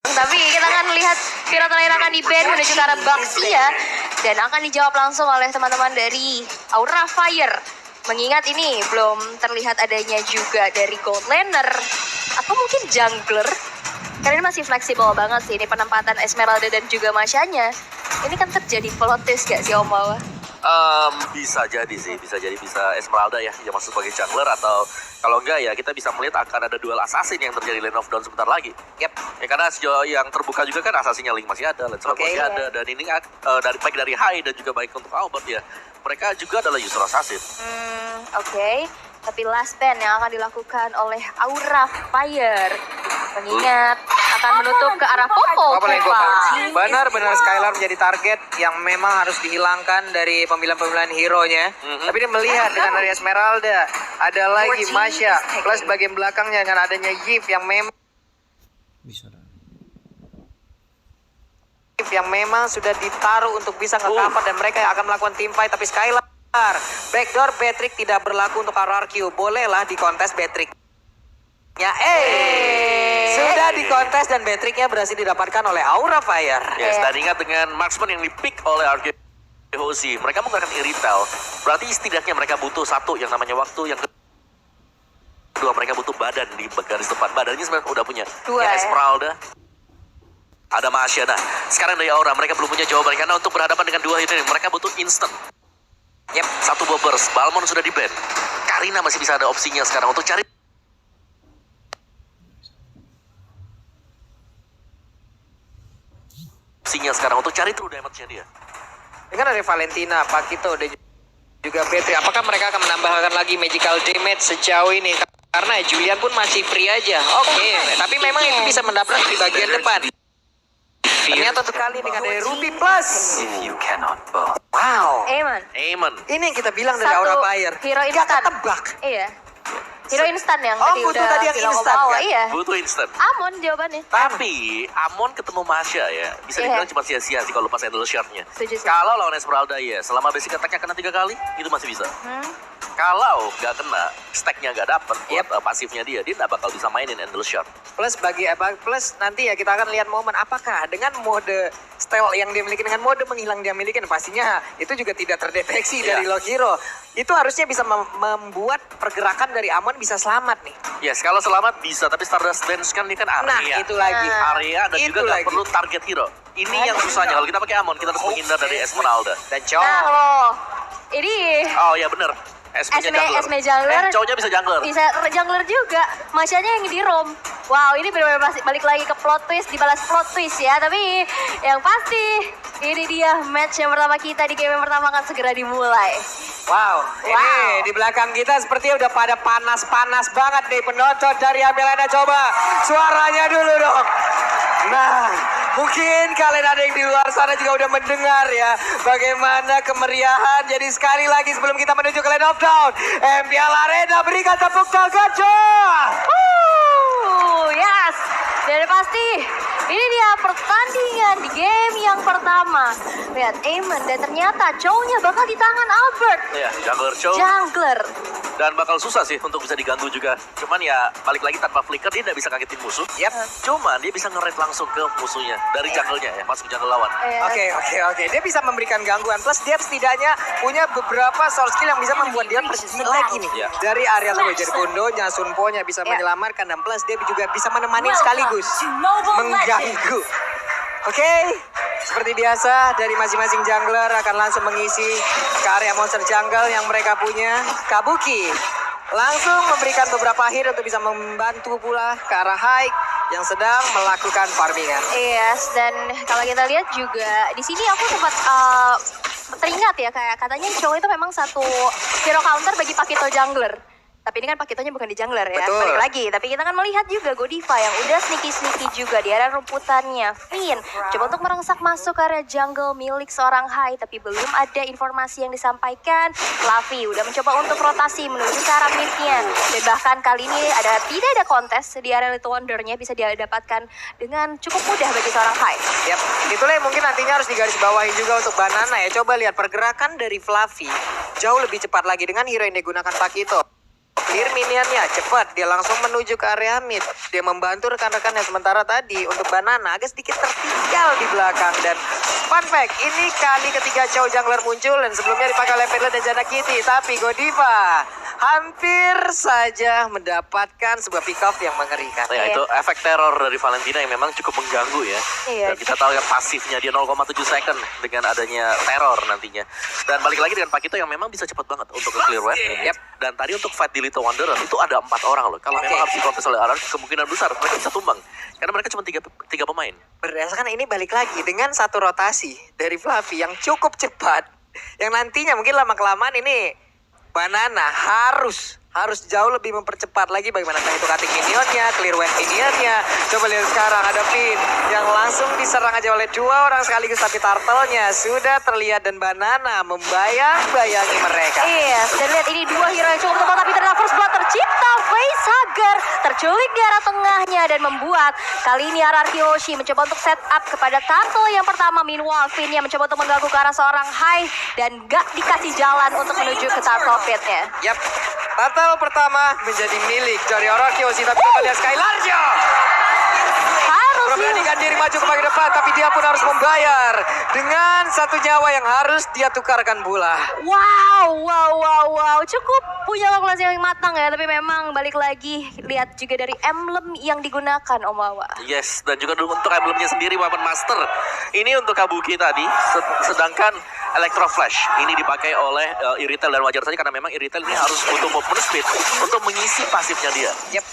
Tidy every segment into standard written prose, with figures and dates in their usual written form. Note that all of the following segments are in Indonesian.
Tapi kita akan lihat Viro terakhir akan di-ban menuju ke arah Baxia. Dan akan dijawab langsung oleh teman-teman dari Aura Fire. Mengingat ini belum terlihat adanya juga dari Gold Laner. Atau mungkin jungler. Karena ini masih fleksibel banget sih. Ini penempatan Esmeralda dan juga Masyanya. Ini kan terjadi plot twist gak sih Om Wawa? Bisa Esmeralda ya yang masuk sebagai jungler, atau kalau enggak ya kita bisa melihat akan ada duel assassin yang terjadi Lane of Dawn sebentar lagi. Yep. Ya karena sejauh yang terbuka juga kan assassinnya Link masih ada, Lancelot masih ada, dan ini baik dari Hai dan juga baik untuk Albert ya. Mereka juga adalah user assassin. Oke. Tapi last ban yang akan dilakukan oleh Aura Fire. Mengingat akan menutup ke arah Popo. Benar-benar Skylar menjadi target yang memang harus dihilangkan dari pemilihan-pemilihan hero-nya. Tapi dia melihat dengan dari Esmeralda, ada lagi Masya, plus bagian belakangnya dengan adanya Yves yang memang sudah ditaruh untuk bisa nge-cover dan mereka yang akan melakukan team fight. Tapi Skylar backdoor Beatrix tidak berlaku untuk RRQ. Bolehlah di kontes Beatrix-nya. Sudah di kontes dan Beatrix-nya berhasil didapatkan oleh Aura Fire. Yes, dan ingat dengan marksman yang dipick oleh RRQ, mereka menggunakan Irithel. Berarti setidaknya mereka butuh satu yang namanya waktu, yang kedua mereka butuh badan di garis depan. Badannya sebenarnya udah punya. Dua, ya, Esmeralda. Ada Masya. Nah, sekarang dari Aura mereka belum punya jawaban karena untuk berhadapan dengan dua hero ini mereka butuh instant. Yep, satu bobbers. Balmon sudah di-ban. Karina masih bisa ada opsinya sekarang untuk cari true damage-nya dia. Dengan ada Valentina, Pakito dan juga Beatrix, apakah mereka akan menambahkan lagi magical damage sejauh ini? Karena Julian pun masih free aja. Oke, tapi memang itu bisa mendapat di bagian depan. Ternyata sekali dengan dari Ruby Plus. Wow. Amen. Ini yang kita bilang dari Aura Fire. Hero Gak instan. ketebak. Iya. Hero instan yang Oh, tadi butuh udah tadi yang bilang instan, Om Wawa, kan? iya. Butuh instant. Amon jawabannya. Tapi Amon ketemu Masya ya, bisa dibilang cuma sia-sia sih kalau pas handle shot-nya. Setuju sih. Kalau lawan Esmeralda ya, selama basic attack-nya kena 3 kali, itu masih bisa. Kalau nggak kena, stack-nya nggak dapet buat pasifnya dia nggak bakal bisa mainin handle shot. Plus nanti ya kita akan lihat momen apakah dengan mode style yang dia miliki, dengan mode menghilang dia miliki, pastinya itu juga tidak terdeteksi dari log hero. Itu harusnya bisa membuat pergerakan dari Amon bisa selamat nih. Yes, kalau selamat bisa, tapi Stardust Dance kan ini kan area. Nah, itu lagi. Area dan juga nggak perlu target hero. Ini yang susahnya, kalau kita pakai Amon, kita harus menghindar dari Esmeralda. Dan cowok. Nah, loh. Ini Oh ya bener. Esme jungler. Cowoknya bisa jungler. Bisa jungler juga. Masyanya yang di roam. Wow, ini benar-benar balik lagi ke plot twist, dibalas plot twist ya. Tapi yang pasti ini dia match yang pertama kita di game yang pertama akan segera dimulai. Wow, ini di belakang kita sepertinya udah pada panas-panas banget nih penonton dari Amelana. Coba suaranya dulu dong. Nah, mungkin kalian ada yang di luar sana juga udah mendengar ya bagaimana kemeriahan. Jadi sekali lagi sebelum kita menuju ke Lane of Dawn, MPL Arena berikan tepuk tangan Yes. Dan pasti ini dia pertandingan di game yang pertama. Lihat Aemon dan ternyata cowoknya bakal di tangan Albert. Iya, jungler cow. Jungler. Dan bakal susah sih untuk bisa diganggu juga. Cuman ya balik lagi tanpa flicker dia tidak bisa kagetin musuh. Cuman dia bisa nge-raid langsung ke musuhnya dari jungle-nya ya, masuk jungle lawan. Oke. Dia bisa memberikan gangguan. Plus dia setidaknya punya beberapa source skill yang bisa membuat dia pergi lagi nih. Dari area tuh jadi Kundonya, Sunpo-nya bisa menyelamatkan, dan plus dia juga bisa menemani sekaligus mengganggu. Oke, seperti biasa dari masing-masing jungler akan langsung mengisi ke area monster jungle yang mereka punya. Kabuki langsung memberikan beberapa hit untuk bisa membantu pula ke arah Hai yang sedang melakukan farmingan. Yes, dan kalau kita lihat juga di sini aku sempat teringat ya, kayak katanya cowok itu memang satu hero counter bagi Pakito jungler. Tapi ini kan Pakitonya bukan di jungler ya, balik lagi. Tapi kita akan melihat juga Godiva yang udah sneaky juga di area rumputannya. Finn coba untuk merengsak masuk ke area jungle milik seorang Hai, tapi belum ada informasi yang disampaikan. Lavi udah mencoba untuk rotasi menuju ke arah mid-nya. Dan bahkan kali ini tidak ada kontes di area Little Wonder-nya, bisa didapatkan dengan cukup mudah bagi seorang Hai. Yap, itulah yang mungkin nantinya harus digarisbawahi juga untuk Banana ya. Coba lihat pergerakan dari Fluffy jauh lebih cepat lagi dengan hero yang digunakan Pakito. clear minionnya cepat. Dia langsung menuju ke area mid. Dia membantu rekan-rekannya. Sementara tadi untuk Banana agak sedikit tertinggal di belakang. Dan fun fact, ini kali ketiga Chow Jungler muncul. Dan sebelumnya dipakai oleh Pedlo dan Jana Kitty. Tapi Godiva hampir saja mendapatkan sebuah pick off yang mengerikan. Ya, itu efek teror dari Valentina yang memang cukup mengganggu ya. Iya. Dan kita tahu ya pasifnya dia 0,7 second dengan adanya teror nantinya. Dan balik lagi dengan Pakito yang memang bisa cepat banget untuk clear wave. Yep. Dan tadi untuk fight di Little Wanderer itu ada 4 orang loh. Kalau memang harus diprotes oleh Aran, kemungkinan besar mereka bisa tumbang. Karena mereka cuma tiga pemain. Berdasarkan ini balik lagi dengan satu rotasi dari Fluffy yang cukup cepat. Yang nantinya mungkin lama-kelamaan ini Banana harus jauh lebih mempercepat lagi bagaimana itu cutting minionnya, clear wave minionnya. Coba lihat sekarang ada Finn yang langsung diserang aja oleh 2 orang sekaligus, tapi turtle-nya sudah terlihat dan Banana membayang-bayangi mereka. Iya, dan lihat ini 2 hero yang cukup tebal, tapi ternyata first blood tercipta. Facehugger terculik di arah tengahnya dan membuat kali ini RRQ Hoshi mencoba untuk set up kepada Turtle yang pertama. Meanwhile, Finn yang mencoba untuk mengganggu ke arah seorang Hai dan gak dikasih jalan untuk menuju ke Turtle pit-nya. Yap, turtle pertama menjadi milik dari RRQ Hoshi, tapi kita lihat Skylarjo Harus memberanikan diri maju ke bagian depan, tapi dia pun harus membayar dengan 1 nyawa yang harus dia tukarkan pula. Wow. Cukup punya kalkulasi yang matang ya, tapi memang balik lagi lihat juga dari emblem yang digunakan Om Wawa. Yes, dan juga untuk emblemnya sendiri Weapon Master. Ini untuk Kabuki tadi, sedangkan Electro Flash ini dipakai oleh Iritel, dan wajar saja karena memang Iritel ini harus butuh movement speed untuk mengisi pasifnya dia. Yep.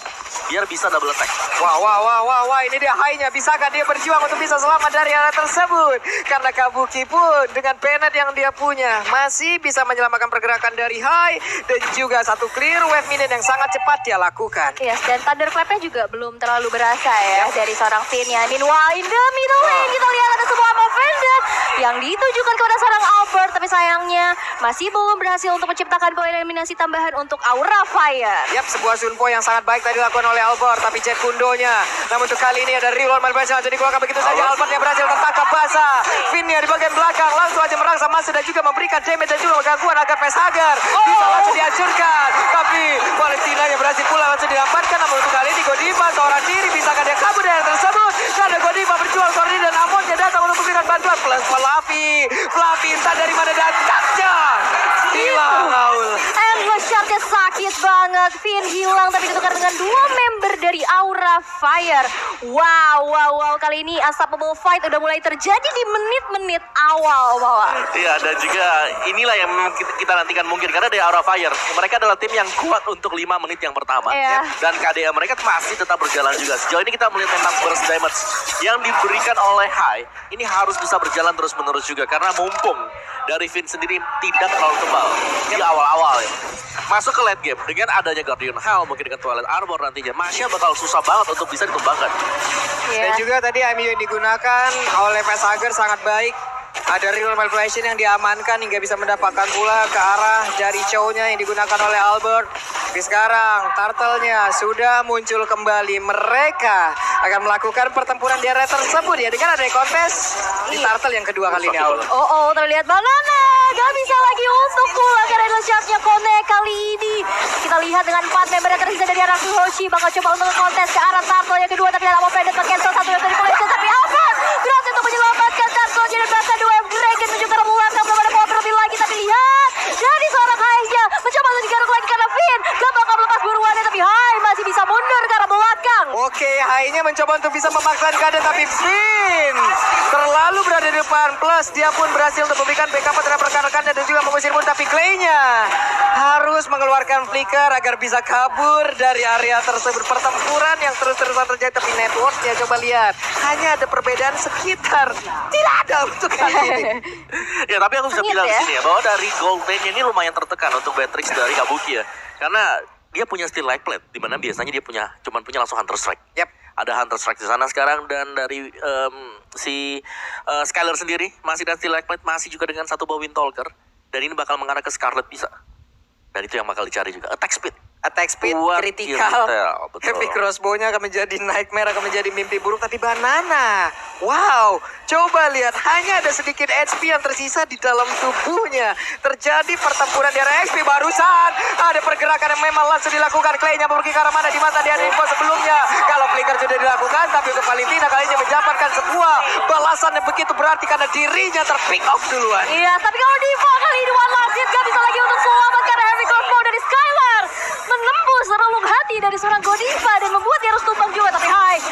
Biar bisa double attack. Wah, ini dia high-nya. Bisakah dia berjuang untuk bisa selamat dari area tersebut? Karena Kabuki pun dengan penet yang dia punya masih bisa menyelamatkan pergerakan dari high dan juga satu clear wave minion yang sangat cepat dia lakukan. Yes, dan Thunderclap-nya juga belum terlalu berasa ya dari seorang Finn ya. Meanwhile, in the middle lane kita lihat ada sebuah Movenda yang ditujukan kepada seorang Albert, tapi sayangnya masih belum berhasil untuk menciptakan poin eliminasi tambahan untuk Aura Fire. Yap, sebuah Sunpo yang sangat baik tadi dilakukan oleh Albert, tapi Jet Kundonya. Namun untuk kali ini ada reroll malbasa jadi dikeluarkan begitu saja. Albert yang berhasil tertangkap basah. Finn-nya di bagian belakang langsung aja merangsang masuk dan juga memberikan damage dan juga gangguan agar Facehugger bisa langsung dihancurkan. Tapi Valentina yang berhasil pula langsung diamankan. Namun untuk kali ini Godiva seorang diri, bisakah dia kabur dari tersebut? Karena Godiva berjuang seorang diri dan Amonnya datang untuk memberikan bantuan. Plus Fluffy entah dari mana datangnya. Hilang Aul. Endless shotnya sakit banget. Finn hilang tapi ditukar dengan 2 member dari Aura Fire. Wow. Kali ini unstoppable fight udah mulai terjadi di menit-menit awal, Bawa. Iya, dan juga inilah yang kita nantikan mungkin. Karena dari Aura Fire, mereka adalah tim yang kuat untuk 5 menit yang pertama. Iya. Dan KDA mereka masih tetap berjalan juga. Sejauh ini kita melihat tentang burst damage yang diberikan oleh Hai. Ini harus bisa berjalan terus-menerus juga. Karena mumpung dari Finn sendiri tidak terlalu tebal di awal-awal ya. Masuk ke late game dengan adanya Guardian Hell, mungkin dengan Twilight Armor nantinya, Masya bakal susah banget untuk bisa ditumbangkan. Dan juga tadi MU yang digunakan oleh Facehugger sangat baik. Ada real manipulation yang diamankan hingga bisa mendapatkan pula ke arah dari Chow-nya yang digunakan oleh Albert. Tapi sekarang Turtle-nya sudah muncul kembali. Mereka akan melakukan pertempuran di area tersebut ya, dengan adanya kontes di Turtle yang kedua kali ini. Oh, terlihat Banana gak bisa lagi untuk pulang karena adalah shotnya Kone kali ini. Kita lihat dengan 4 member yang tersisa dari RRQ Hoshi bakal coba untuk kontes ke arah Turtle yang kedua, tapi dalam Movenda cancel satu wave manipulation, tapi Albert berhasil untuk menyelamatkan Turtle-nya dan bahkan 2 wave Dragon menuju ke arah belakang. Belum ada power terlebih lagi, tapi lihat dari seorang Hai-nya mencoba untuk digaruk lagi karena Finn gak bakal melepas buruannya, tapi Hai masih bisa mundur ke arah belakang. Oke, Hai-nya mencoba untuk bisa memaksakan keadaan, tapi Finn terlalu berada di depan. Plus dia pun berhasil untuk memberikan backup terhadap rekan-rekannya dan juga mengusir pun, tapi Clay-nya harus mengeluarkan flicker agar bisa kabur dari area tersebut. Pertempuran yang terus-terusan terjadi, tapi networknya coba lihat hanya ada perbedaan sekitar tidak ada untuk kali ini. Ya, tapi aku bisa Sengit bilang ya? di sini ya, bahwa dari gold lane-nya ini lumayan tertekan untuk Beatrix dari Kabuki ya. Karena dia punya steel light plate, dimana biasanya dia cuman punya langsung Hunter Strike. Yap. Ada Hunter Strike di sana sekarang, dan dari Skylar sendiri masih dengan steel light plate, masih juga dengan satu buah Windtalker, dan ini bakal mengarah ke Scarlet bisa. Dan itu yang bakal dicari juga. Attack speed, Kuat critical, Iritel, betul. heavy crossbow-nya akan menjadi nightmare, akan menjadi mimpi buruk. Tapi Banana Wow, coba lihat, hanya ada sedikit HP yang tersisa di dalam tubuhnya. Terjadi pertempuran di area HP barusan. Ada pergerakan yang memang langsung dilakukan. Clay-nya pergi ke arah mana di mata dia info sebelumnya. Kalau flicker sudah dilakukan, tapi untuk Valentina kali ini mendapatkan sebuah balasan yang begitu berarti karena dirinya terpick off duluan. Iya, tapi kalau Diva kali ini one last hit gak bisa lagi untuk selamat karena heavy crossbow dari Skylar menembus relung hati dari seorang Godiva dan membuat dia harus tumbang juga. Tapi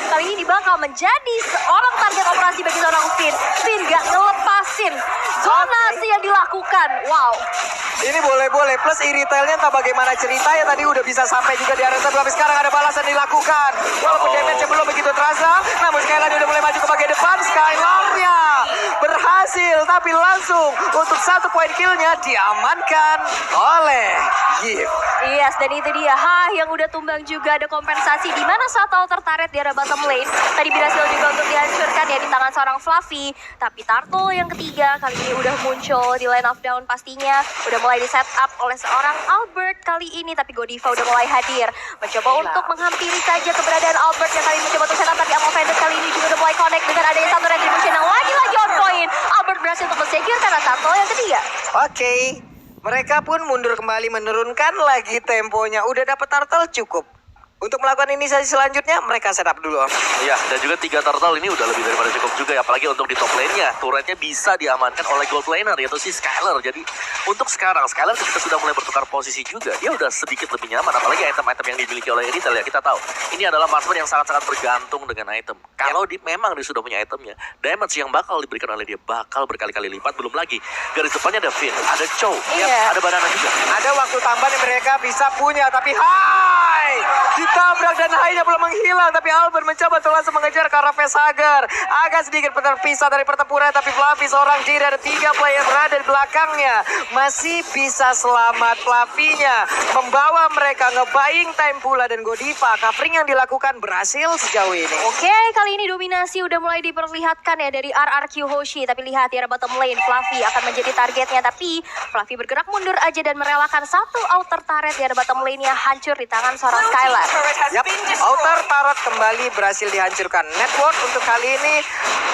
kali ini bakal menjadi seorang target operasi bagi seorang Finn. Finn gak ngelepasin zonasi yang dilakukan. Wow. Ini boleh-boleh, plus e-retailnya entah bagaimana ceritanya tadi udah bisa sampai juga di area satu, tapi sekarang ada balasan dilakukan. Walaupun damage-nya belum begitu terasa, namun Skylar udah mulai maju ke bagian depan. Skylar-nya berhasil, tapi langsung untuk 1 poin kill-nya diamankan oleh Gift. Yes, dan itu dia. Yang udah tumbang juga ada kompensasi di mana satu tertarik di area bottom lane. Tadi berhasil juga untuk dihancurkan ya di tangan seorang Fluffy. Tapi Turtle yang ketiga kali ini udah muncul di line of down pastinya. Udah mulai di set up oleh seorang Albert kali ini. Tapi Godiva udah mulai hadir. Mencoba untuk menghampiri saja keberadaan Albert yang kali ini mencoba untuk set up. Tapi Amo Vendor kali ini juga udah mulai connect dengan adanya satu retribution yang lagi-lagi on point. Albert berhasil untuk men-secure karena Turtle yang ketiga. Oke. Mereka pun mundur kembali menurunkan lagi temponya. Udah dapat turtle cukup. Untuk melakukan inisiasi selanjutnya, mereka setup dulu. Ya, dan juga 3 turtle ini udah lebih daripada cukup juga ya. Apalagi untuk di top lane-nya, turretnya bisa diamankan oleh gold laner, yaitu si Skylar. Jadi, untuk sekarang, Skylar ketika sudah mulai bertukar posisi juga, dia udah sedikit lebih nyaman. Apalagi item-item yang dimiliki oleh Eritel ya, kita tahu. Ini adalah marksman yang sangat-sangat bergantung dengan item. Kalau memang dia sudah punya itemnya, damage yang bakal diberikan oleh dia bakal berkali-kali lipat. Belum lagi, garis depannya ada Finn, ada Chow, ada Banana juga. Ada waktu tambahan yang mereka bisa punya, tapi ditabrak dan Hai-nya belum menghilang. Tapi Albert mencoba untuk langsung mengejar ke arah Facehager. Agak sedikit terpisah dari pertempuran, tapi Fluffy seorang diri, ada 3 player berada di belakangnya. Masih bisa selamat. Fluffy-nya membawa mereka nge-buying time pula, dan Godiva covering yang dilakukan berhasil sejauh ini. Oke, kali ini dominasi udah mulai diperlihatkan ya dari RRQ Hoshi. Tapi lihat di area bottom lane, Fluffy akan menjadi targetnya. Tapi Fluffy bergerak mundur aja dan merelakan satu outer turret di area bottom lane-nya hancur di tangan seorang Skylar. Yap, outer turret kembali berhasil dihancurkan. Network untuk kali ini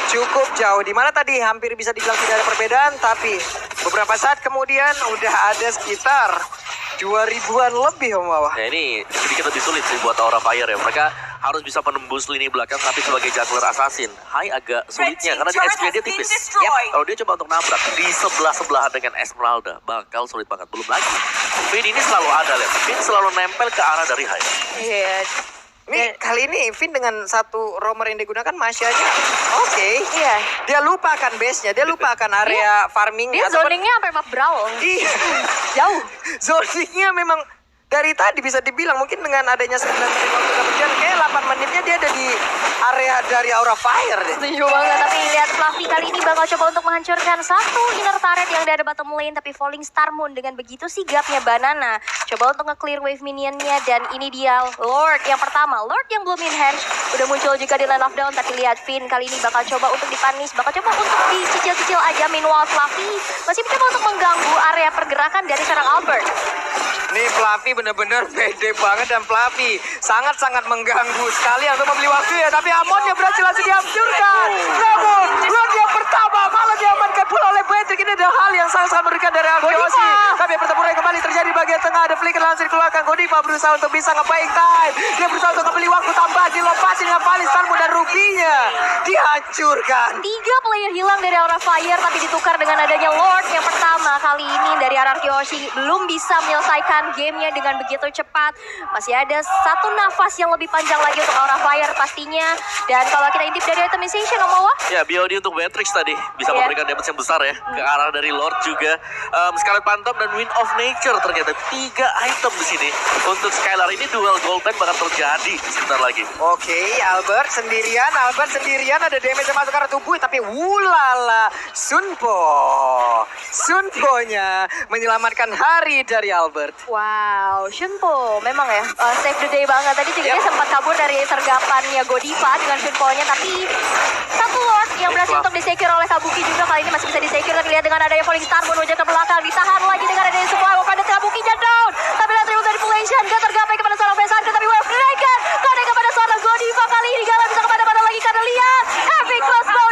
cukup jauh. Dimana tadi hampir bisa dibilang tidak ada perbedaan, tapi beberapa saat kemudian udah ada sekitar 2000-an lebih Om Wawa. Ya, ini sedikit lebih sulit sih buat Aura Fire ya. Mereka harus bisa menembus lini belakang, tapi sebagai jungler assassin, Hai agak sulitnya karena di HP dia tipis. Kalau dia coba untuk nabrak di sebelah-sebelahan dengan Esmeralda, bakal sulit banget. Belum lagi, Finn ini selalu ada, lihat. Finn selalu nempel ke arah dari Hai. Iya. Ini kali ini Finn dengan satu roamer yang digunakan Masya-nya. Oke. Iya. Dia lupa akan base-nya, dia lupa akan area farming-nya. Dia zoningnya sampai map brawl. Iya. Jauh. Zoningnya memang dari tadi bisa dibilang mungkin dengan adanya 9 menit waktu berjalan, kayak 8 menitnya dia ada di area dari Aura Fire deh. Setuju banget, tapi lihat Fluffy kali ini bakal coba untuk menghancurkan satu inner turret yang ada bottom lane, tapi Falling Star Moon dengan begitu sigapnya Banana coba untuk nge-clear wave minionnya, dan ini dia Lord yang pertama, Lord yang belum in hand udah muncul juga di line of down. Tapi lihat Finn kali ini bakal coba untuk dipanis, bakal coba untuk dicicil-cicil aja. Meanwhile Fluffy masih mencoba untuk mengganggu area pergerakan dari seorang Albert. Nih Fluffy bener-bener pede banget, dan Fluffy sangat-sangat mengganggu sekali untuk membeli waktu ya. Tapi Amonnya berhasil langsung dihancurkan. Namun Lord yang pertama malah diamankan pula oleh Patrick. Ini ada hal yang sangat-sangat mengerikan dari Arkeosi. Tapi pertempuran kembali terjadi di bagian tengah. Ada flicker langsung dikeluarkan. Godiva berusaha untuk bisa nge-buying time. Dia berusaha untuk membeli waktu tambah. Dilepasin dengan Falling Star Moon, dan ruginya dihancurkan. 3 player hilang dari Aura Fire, tapi ditukar dengan adanya Lord yang pertama kali ini dari RRQ Hoshi. Belum bisa menyelesaikan gamenya dengan begitu cepat. Masih ada satu nafas yang lebih panjang lagi untuk Aura Fire pastinya. Dan kalau kita intip dari itemization, Om Wawa, Ya, BOD untuk Matrix tadi bisa memberikan damage yang besar ya ke arah dari Lord juga. Scarlet Phantom dan Wind of Nature ternyata 3 item di sini untuk Skylar. Ini duel golden bakal terjadi sebentar lagi. Oke, Albert sendirian ada damage yang masuk ke arah tubuh, tapi wulala, Sunpo-nya menyelamatkan hari dari Albert. wow, Shunpo memang ya save the day banget. Tadi juga dia sempat kabur dari sergapannya Godiva dengan Shunpo-nya, tapi satu Lord yang berhasil untuk disecure oleh Kabuki juga kali ini masih bisa disecure. Tapi lihat dengan adanya Falling Star Moon wajah ke belakang, ditahan lagi dengan adanya supply wave, ada Kabuki-nya down. Tapi lihat triple manipulation gak tergapai kepada seorang Facehager, tapi wave naikkan kepada seorang Godiva kali ini gak bisa kemana-mana lagi karena lihat heavy crossbow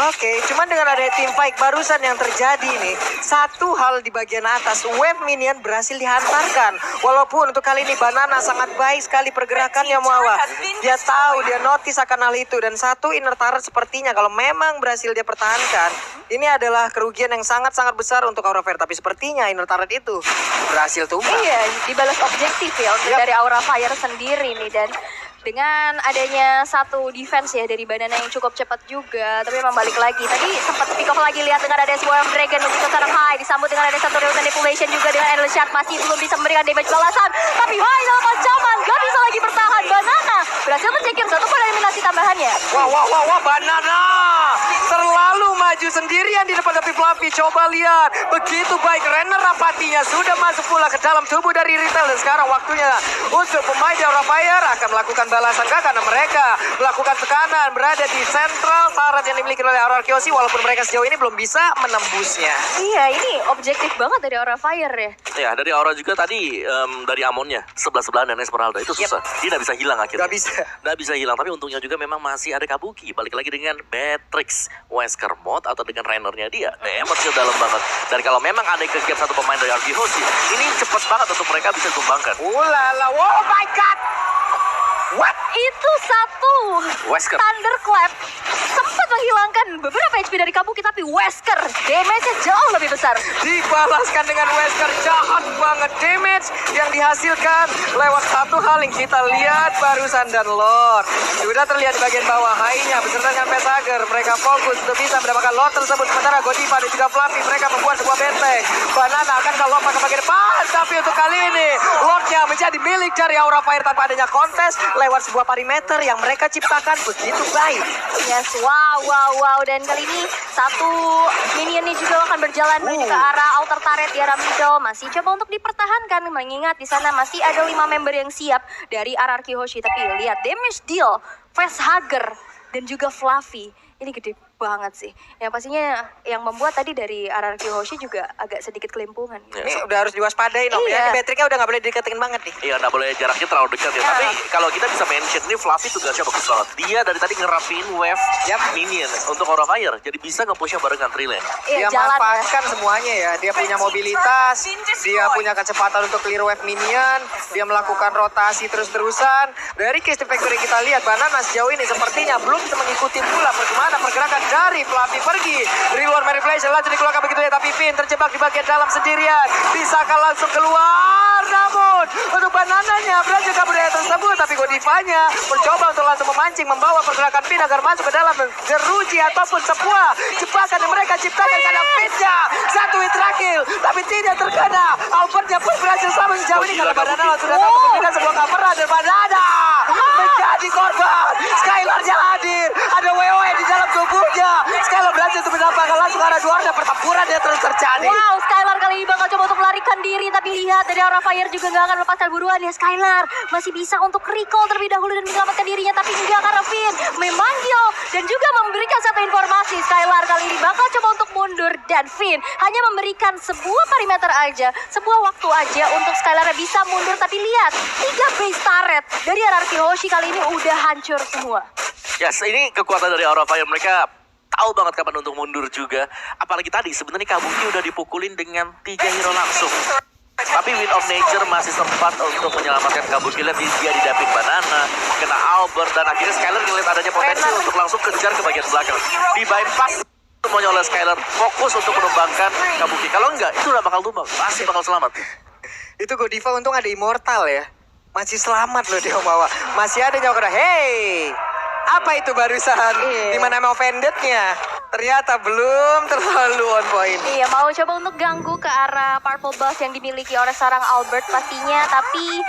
Oke, cuman dengan adanya team fight barusan yang terjadi nih, satu hal di bagian atas, wave minion berhasil dihantarkan. Walaupun untuk kali ini Banana sangat baik sekali pergerakannya Mawa. Dia tahu, dia notice akan hal itu. Dan satu inner turret sepertinya kalau memang berhasil dia pertahankan, ini adalah kerugian yang sangat-sangat besar untuk Aura Fire. Tapi sepertinya inner turret itu berhasil tumbang. Iya, dibalas objektif ya untuk dari Aura Fire sendiri nih. Dan dengan adanya satu defense ya dari Banana yang cukup cepat juga, tapi memang balik lagi. Tadi sempat pick off lagi lihat dengan ada Swarm Dragon untuk sekarang high, disambut dengan ada satu Real Manipulation juga dengan Endless Shard masih belum bisa memberikan damage balasan. Tapi high dalam ancaman, gak bisa lagi bertahan. Banana berhasil mencekir satu pada eliminasi tambahannya. Wah, Banana terlalu maju sendirian di depan tapi Fluffy. Coba lihat, begitu baik Renner Rapatinya sudah masuk pula ke dalam tubuh dari Retail. Dan sekarang waktunya untuk pemain di Aura Fire akan melakukan balasan kah, karena mereka melakukan tekanan berada di sentral turret yang dimiliki oleh Aura Kyoshi, walaupun mereka sejauh ini belum bisa menembusnya. Iya, ini objektif banget dari Aura Fire ya. Ya, dari Aura juga tadi dari Amonnya sebelah-sebelahan dan Esmeralda itu susah. Dia nggak bisa hilang akhirnya. Nggak bisa hilang, tapi untungnya juga memang masih ada Kabuki. Balik lagi dengan Matrix, Wesker Mode atau dengan Rainernya dia. Damage-nya dalam banget. Dan kalau memang ada yang ke satu pemain dari RQ Hoshi, ini cepet banget untuk mereka bisa dikembangkan. Ulala, oh my god. What? Itu satu Wesker. Thunderclap sempat menghilangkan beberapa HP dari Kabuki, tapi Wesker damage-nya jauh lebih besar. Dibalaskan dengan Wesker, jahat banget damage yang dihasilkan lewat satu hal yang kita lihat barusan. Dan Lord sudah terlihat di bagian bawah high-nya beserta dengan Pesager. Mereka fokus untuk bisa mendapatkan Lord tersebut, sementara Godiva dan juga Fluffy mereka membuat sebuah benteng. Banana akan lompat ke bagian depan, tapi untuk kali ini Lordnya menjadi milik dari Aura Fire tanpa adanya kontes lewat sebuah perimeter yang mereka ciptakan begitu baik. Yes, wow. Dan kali ini satu minion ini juga akan berjalan menuju ke arah outer turret di arah middle. Masih coba untuk dipertahankan, mengingat di sana masih ada 5 member yang siap dari RRQ Hoshi. Tapi lihat damage deal, Facehugger dan juga Fluffy. Ini gede banget sih. Yang pastinya yang membuat tadi dari RRQ Hoshi juga agak sedikit kelimpungan. Ini udah harus diwaspadai Nom. Iya. Ya, Patricknya udah nggak boleh deketin banget nih. Iya, nggak boleh jaraknya terlalu dekat ya. Tapi kalau kita bisa mention ini Fluffy tugasnya bagus banget. Dia dari tadi ngerapiin wave minion untuk Aura Fire. Jadi bisa nge-pushnya barengan Trilane. Iya, Dia jalan manfaatkan semuanya ya. Dia punya mobilitas, dia punya kecepatan untuk clear wave minion, dia melakukan rotasi terus-terusan. Dari case factory kita lihat Banana sejauh ini sepertinya belum bisa mengikuti pula bagaimana pergerakan dari Fluffy pergi. Real Manipulation langsung dikeluarkan begitu ya, tapi Finn terjebak di bagian dalam sendirian. Bisakah langsung keluar? Namun untuk Banananya berhasil kabur dari tersebut, tapi Godivanya mencoba untuk langsung memancing, membawa pergerakan Finn agar masuk ke dalam jeruji ataupun sebuah jebakan yang mereka ciptakan. Karena Finnnya satu hit terakhir, tapi tidak terkena. Albertnya pun berhasil selamat sejauh ini karena Banana sudah dapat memberikan sebuah coveran dan Banana menjadi korban. Skylar-nya hadir, ada WoE di dalam tubuhnya. Skylar berhasil untuk mendapatkan langsung arah dua, dan pertempuran dia terus terjadi. Wow, Skylar kali ini bakal coba untuk melarikan diri, tapi lihat dari Aura Fire juga nggak akan melepaskan buruan ya. Skylar masih bisa untuk recall terlebih dahulu dan menyelamatkan dirinya, tapi enggak karena Finn memanggil dan juga memberikan satu informasi. Skylar kali ini bakal coba untuk mundur dan Finn hanya memberikan sebuah perimeter aja, sebuah waktu aja untuk Skylar bisa mundur. Tapi lihat, 3 base turret dari RRQ Hoshi kali ini udah hancur semua. Yes, ini kekuatan dari Aura Fire. Mereka tahu banget kapan untuk mundur juga. Apalagi tadi sebenarnya Kabuki udah dipukulin dengan 3 hero langsung. Tapi Wind of Nature masih sempat untuk menyelamatkan Kabuki. Lihat dia didapin Banana, kena Albert, dan akhirnya Skylar ngeliat adanya potensi untuk langsung kejar ke bagian belakang. Di bypass semuanya oleh Skylar, fokus untuk menumbangkan Kabuki. Kalau enggak, itu udah bakal tumbang, pasti bakal selamat. Itu Godiva untung ada immortal ya. Masih selamat loh dia bawa. Masih ada nyawa kena. Hey, apa itu barusan? Dimana mau offended-nya? Ternyata belum terlalu on point. Iya, mau coba untuk ganggu ke arah purple buff yang dimiliki oleh seorang Albert pastinya. Tapi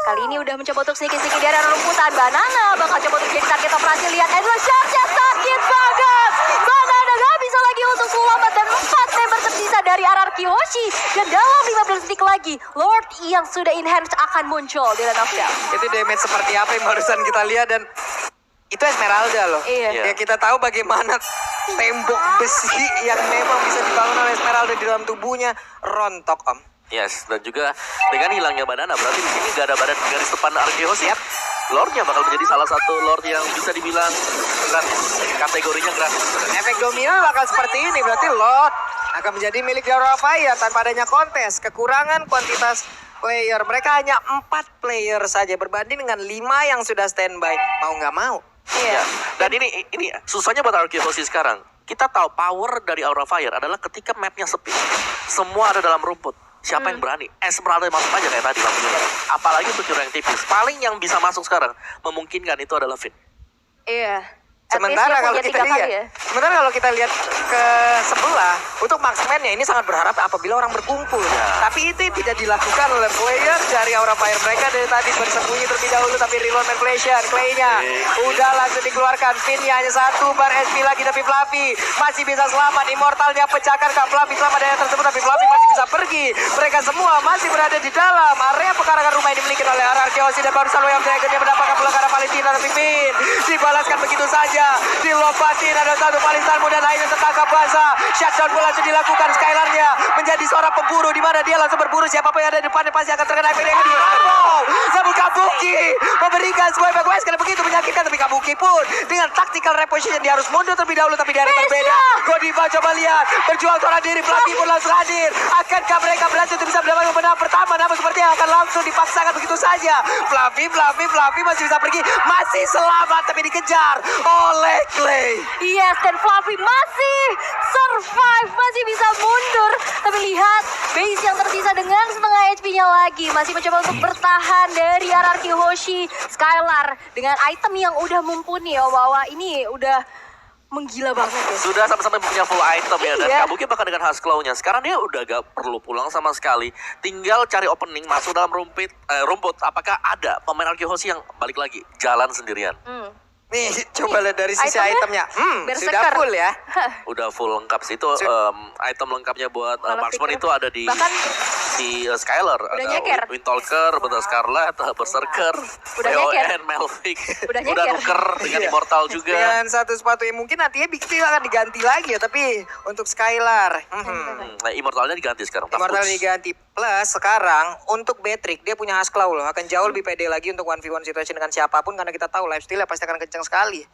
kali ini udah mencoba untuk sedikit-sedikit dari rumputan. Banana bakal coba untuk jadi target operasi. Lihat Endless Shard-nya sakit banget. Banana gak bisa lagi untuk selamat, dan 4 member tersisa dari RRQ Hoshi. Dan dalam 15 detik lagi, Lord yang sudah enhance akan muncul di Land of Death. Itu damage seperti apa yang barusan kita lihat, dan itu Esmeralda loh. Iya. Ya kita tahu bagaimana tembok besi yang memang bisa dibangun oleh Esmeralda di dalam tubuhnya rontok Om. Yes, dan juga dengan hilangnya Banana berarti di sini gak ada badan garis depan RRQ Hoshi. Lordnya bakal menjadi salah satu Lord yang bisa dibilang gratis. Kategorinya gratis. Efek domino bakal seperti ini, berarti Lord akan menjadi milik The Aura of Fire tanpa adanya kontes. Kekurangan kuantitas player, mereka hanya 4 player saja berbanding dengan 5 yang sudah standby. Mau nggak mau. Iya. Dan ini susahnya buat Arkehoshi sekarang. Kita tahu power dari Aura Fire adalah ketika mapnya sepi. Semua ada dalam rumput. Siapa yang berani? Esmeralda masuk aja kayak tadi lampunya. Apalagi untuk curang yang tipis. Paling yang bisa masuk sekarang memungkinkan itu adalah Finn. Iya. Sementara kalau kita lihat, ya. ke sebelah untuk marksman-nya ini sangat berharap apabila orang berkumpul. Ya. Tapi itu tidak dilakukan oleh player dari Aura Fire. Mereka dari tadi bersembunyi terlebih dahulu, tapi reload manipulation, Clay-nya udah langsung dikeluarkan. Finn-nya hanya 1 bar SP lagi, tapi Fluffy masih bisa selamat. Immortalnya pecahkan Kak Fluffy selamat dari tersebut, tapi Fluffy masih bisa pergi. Mereka semua masih berada di dalam area pekarangan rumah yang dimiliki oleh Arkehoshi, dan baru Salwayam Dragon yang mendapatkan pulang ke arah Palestina, tapi Finn dibalaskan begitu saja. Dilompatin, ada satu Palestina muda lainnya tertangkap basah. Shutdown pula langsung dilakukan. Skylar-nya menjadi seorang pemburu, di mana dia langsung berburu siapapun yang ada di depannya pasti akan terkena efek yang namun Kabuki memberikan sebuah efek west. Karena begitu menyakitkan, tapi Kabuki pun dengan tactical reposition dia harus mundur terlebih dahulu, tapi dia berbeda. Godiva coba lihat berjuang seorang diri. Fluffy pun langsung hadir. Akankah mereka berhasil untuk bisa mendapatkan kemenangan pertama? Namun seperti yang akan langsung dipaksakan begitu saja. Fluffy masih bisa pergi, masih selamat, tapi dikejar oleh Clay. Yes, dan Fluffy masih survive, masih bisa mundur. Tapi lihat, base yang tersisa dengan setengah HP-nya lagi. Masih mencoba untuk bertahan dari Arkehoshi. Skylar dengan item yang udah mumpuni. Oh, bahwa ini udah menggila banget ya. Sudah sampai-sampai punya full item ya. Dan Iya. Kabuki bahkan dengan Husklow-nya. Sekarang dia udah gak perlu pulang sama sekali. Tinggal cari opening, masuk dalam rumput. Apakah ada pemain Arkehoshi yang balik lagi jalan sendirian? Nih, coba lihat dari sisi itemnya. Berserker. Sudah full ya. Udah full lengkap sih. Itu item lengkapnya buat marksman pikir. itu ada di Bahkan si Skylar. udah Ada nyeker. Windtalker, betul Scarlet, Berserker, Udah nyeker. PON, Melvik. Udah Udah nyeker. nuker dengan Iya. Immortal juga. Dengan satu sepatu yang mungkin nantinya Bixby akan diganti lagi ya. Tapi untuk Skylar, Nah, Immortalnya diganti sekarang. Immortal Tafus. diganti. Plus sekarang untuk Beatrix dia punya Husklow loh. Akan jauh lebih pede lagi untuk 1v1 situation dengan siapapun. Karena kita tahu lifesteal-nya pasti akan kenceng sekali.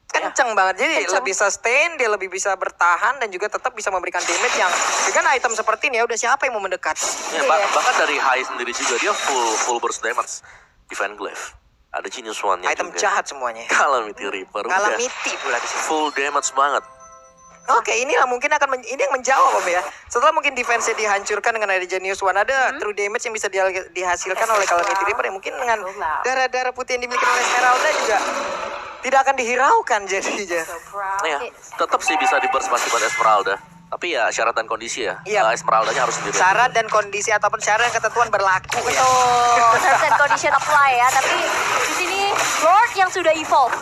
Kenceng banget, jadi Kenceng. lebih sustain, dia lebih bisa bertahan dan juga tetap bisa memberikan damage yang dengan item seperti ini ya udah siapa yang mau mendekat. Ya, bahkan dari High sendiri juga dia full burst damage. Divine Glaive. Ada Genius One-nya Item juga. jahat semuanya. Calamity Reaper. Udah. Calamity pula di sini. Full damage banget. Oke, inilah mungkin akan ini yang menjawab Om ya. Setelah mungkin defense-nya dihancurkan dengan ada Genius One, ada true damage yang bisa dihasilkan oleh Calamity Reaper yang mungkin dengan darah-darah putih yang dimiliki oleh Esmeralda juga tidak akan dihiraukan jadinya. Ya, tetap sih bisa di-burst pasti buat Esmeralda. Tapi ya syarat dan kondisi ya. Iya. Esmeraldanya harus sendiri. Syarat dan kondisi ataupun syarat dan ketentuan berlaku ya. Betul, terms and condition apply ya. Tapi di sini Lord yang sudah evolve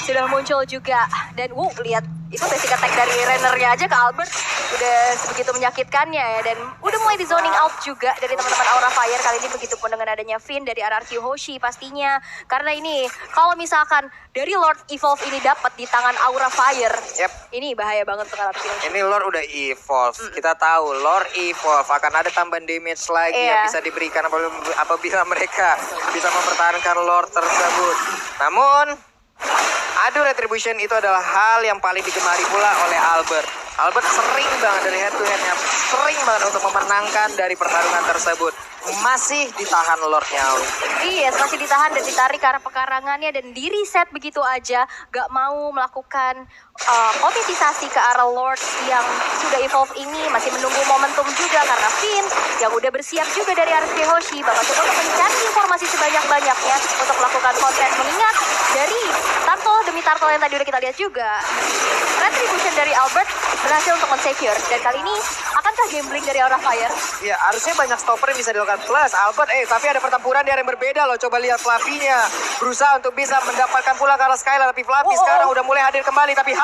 sudah muncul juga. Dan lihat itu basic attack dari Renner-nya aja ke Albert udah sebegitu menyakitkannya ya. Dan udah mulai di zoning out juga dari teman-teman Aura Fire. Kali ini begitupun dengan adanya Finn dari Arkehoshi pastinya. Karena ini kalau misalkan dari Lord evolve ini dapat di tangan Aura Fire, ini bahaya banget untuk Arkehoshi. Ini Lord udah evolve. Kita tahu Lord evolve akan ada tambahan damage lagi yang bisa diberikan apabila mereka bisa mempertahankan Lord tersebut. Namun adu retribution itu adalah hal yang paling digemari pula oleh Albert. Albert sering banget dari head to headnya, sering banget untuk memenangkan dari pertarungan tersebut. Masih ditahan Lordnya. Iya, masih ditahan dan ditarik ke arah pekarangannya dan di reset begitu aja, gak mau melakukan politisasi ke arah Lord yang sudah evolve ini. Masih menunggu momentum juga karena Finn yang udah bersiap juga dari Arkehoshi bakal coba untuk mencari informasi sebanyak-banyaknya untuk melakukan konten. Mengingat dari turtle demi turtle yang tadi udah kita lihat juga, retribution dari Albert berhasil untuk men-secure. Dan kali ini akankah gambling dari Aura Fire? Ya, harusnya banyak stopper yang bisa dilakukan. Plus Albert, tapi ada pertempuran di area yang berbeda loh. Coba lihat Fluffy-nya berusaha untuk bisa mendapatkan pula ke arah Skylar, tapi Fluffy sekarang udah mulai hadir kembali. Tapi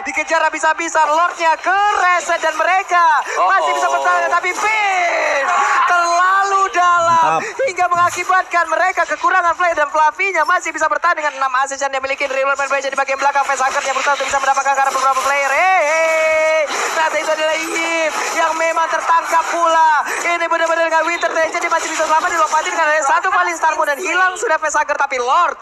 dikejar habis-habisan, Lordnya ke reset dan mereka masih bisa bertahan. Tapi Finn terlalu dalam hingga mengakibatkan mereka kekurangan play dan Fluffy-nya masih bisa bertahan dengan 6 assist yang dimiliki dari Real di bagian belakang. Facehugger yang berusaha untuk bisa mendapatkan ke arah beberapa player. Ternyata itu adalah Yip yang memang tertangkap pula. Ini benar-benar dengan Winter Legend dia masih bisa selamat dilompatin karena ada satu paling Starmo dan hilang sudah Pesager tapi Lord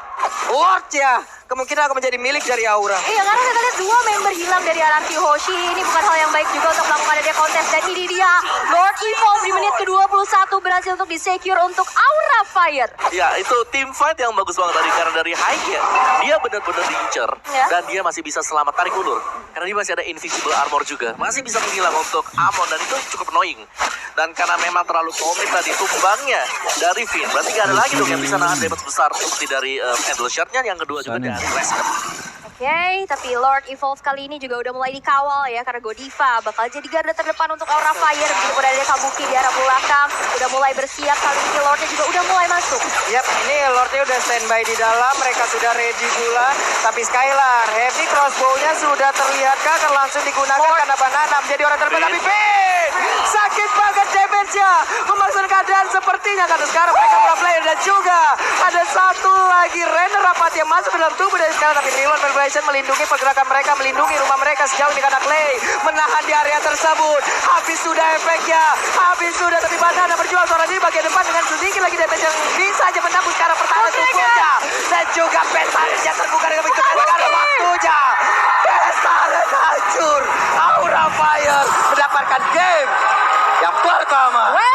ya kemungkinan akan menjadi milik dari Aura. Iya, karena kita lihat dua member hilang dari RRQ Hoshi. Ini bukan hal yang baik juga untuk melakukan ada kontes. Dan ini dia, Lord Evolve di menit ke-21 berhasil untuk di-secure untuk Aura Fire. Ya, itu team fight yang bagus banget tadi. Karena dari high-nya, dia benar-benar diincar. Ya. Dan dia masih bisa selamat tarik ulur. Karena dia masih ada invisible armor juga. Masih bisa menghilang untuk Amon. Dan itu cukup annoying. Dan karena memang terlalu komit tadi tumbangnya dari Finn. Berarti gak ada lagi dong yang bisa nahan damage besar. Seperti dari Endless Shard-nya. Yang kedua juga dari Rescue. Oke, tapi Lord Evolve kali ini juga udah mulai dikawal ya. Karena Godiva bakal jadi garda terdepan untuk Aura Fire. Begitu udah ada Kabuki di arah belakang. Udah mulai bersiap kali ini. Lordnya juga udah mulai masuk. Yap, ini Lordnya udah standby di dalam. Mereka sudah ready pula. Tapi Skylar, heavy crossbow-nya sudah terlihat akan langsung digunakan karena Banana menjadi orang terdepan. Tapi Finn, sakit banget damage-nya. Memaksakan keadaan sepertinya. Karena sekarang mereka pro player dan juga ada satu lagi Renner rapat yang masuk ke dalam tubuh dari sekarang. Tapi Milon melindungi pergerakan mereka, melindungi rumah mereka sejauh ini karena Clay menahan di area tersebut. Habis sudah efeknya, habis sudah, tapi Banana berjuang suara diri bagian depan dengan sedikit lagi damage yang bisa aja menembus ke arah pertahanan tubuhnya. Dan juga Pesares yang terbuka dengan begitu karena waktunya. Pesares hancur.